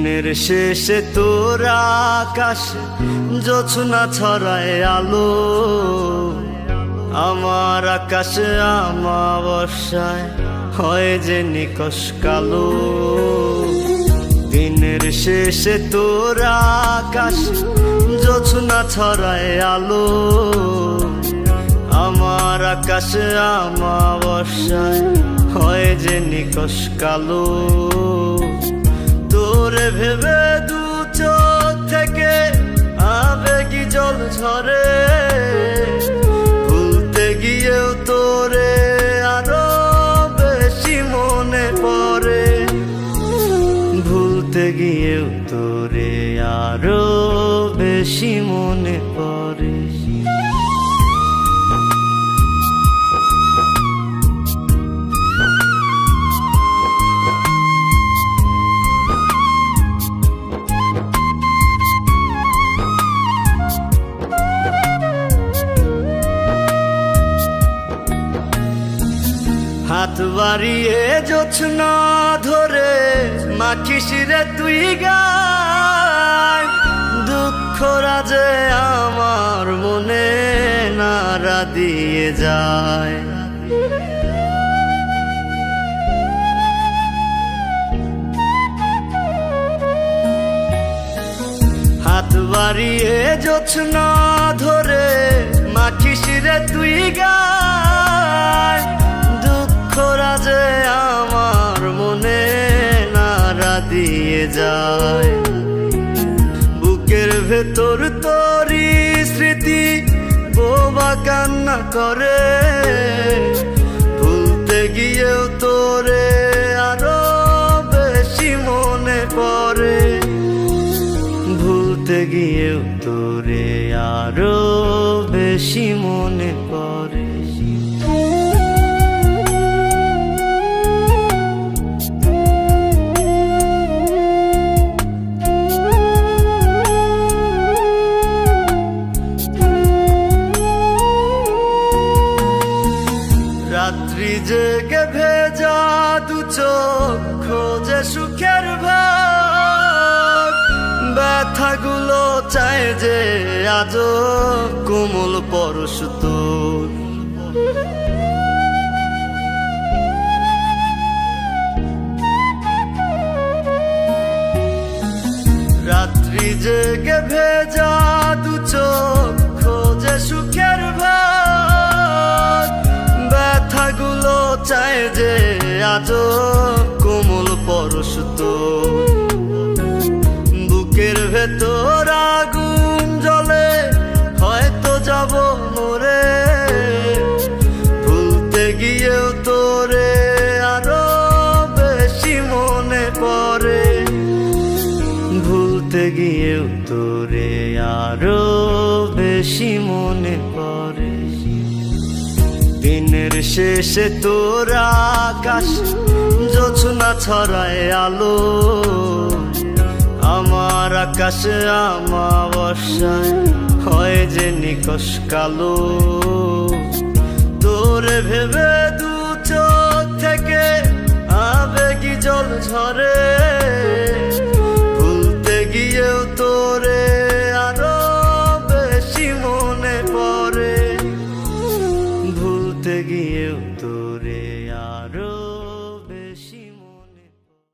দিনের শেষে তোর আকাশে জোছনা ছড়ায় আলো, আমার আকাশে আমাবস্যায় হয় যে নিকশ কালো। দিনের শেষে তোর আকাশে জোছনা ছড়ায় আলো, আমার আকাশে আমাবস্যায় হয় যে নিকশ কালো। তোরে ভেবে দু চোখ থেকে আবেগী জল ঝরে, ভুলতে গিয়েও তোরে আরো বেশি মনে পড়ে, ভুলতে গিয়েও তোরে আরো বেশি মনে পড়ে। হাত বাড়িয়ে জোছনা ধরে মাখিস রে তুই গায়, দুঃখ রাজে আমার মনে নাড়া দিয়ে যায়। হাত বাড়িয়ে জোছনা ধরে মাখিস রে তুই গায়, রাজে আমার মনে নাড়া দিয়ে যায়। বুকের ভেতর তোরই স্মৃতি বোবা কান্না করে, ভুলতে গিয়েও তোরে আরো বেশি মনে পড়ে, ভুলতে গিয়েও তোরে আরো বেশি মনে পড়ে। রাত্রি জেগে ভেজা দু চোখ খোঁজে সুখের ভাগ, ব্যথাগুলো চায় যে আজও কোমল পরশ তোর। রাত্রি জেগে ভেজা দু চোখ খোঁজে সুখের ভাগ, ব্যথাগুলো চায় যে আজও কোমল পরশ তোর। বুকের ভেতর আগুন জ্বলে হয়তো যাব মরে, ভুলতে গিয়েও তোরে আরো বেশি মনে পড়ে, ভুলতে গিয়েও তোরে আরো বেশি মনে পড়ে। দিনের শেষে তোর আকাশ জোছনা ছড়ায় আলো, আমার আকাশে আমাবস্যায় হয় যে নিকশ কালো। তোরে ভেবে দু চোখ থেকে আবেগী জল ঝরে,